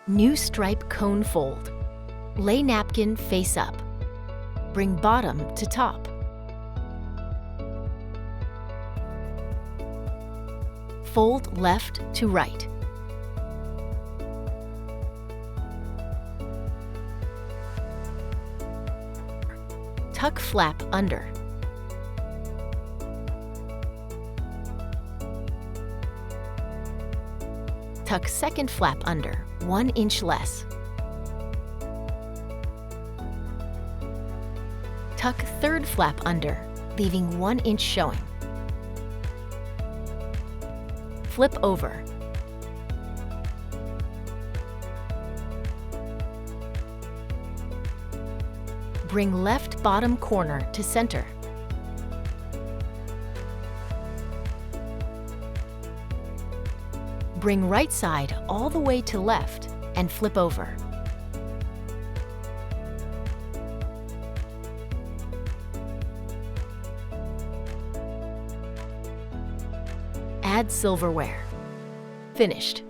New stripe cone fold. Lay napkin face up. Bring bottom to top. Fold left to right. Tuck flap under. Tuck second flap under, 1 inch less. Tuck third flap under, leaving 1 inch showing. Flip over. Bring left bottom corner to center. Bring right side all the way to left and flip over. Add silverware. Finished.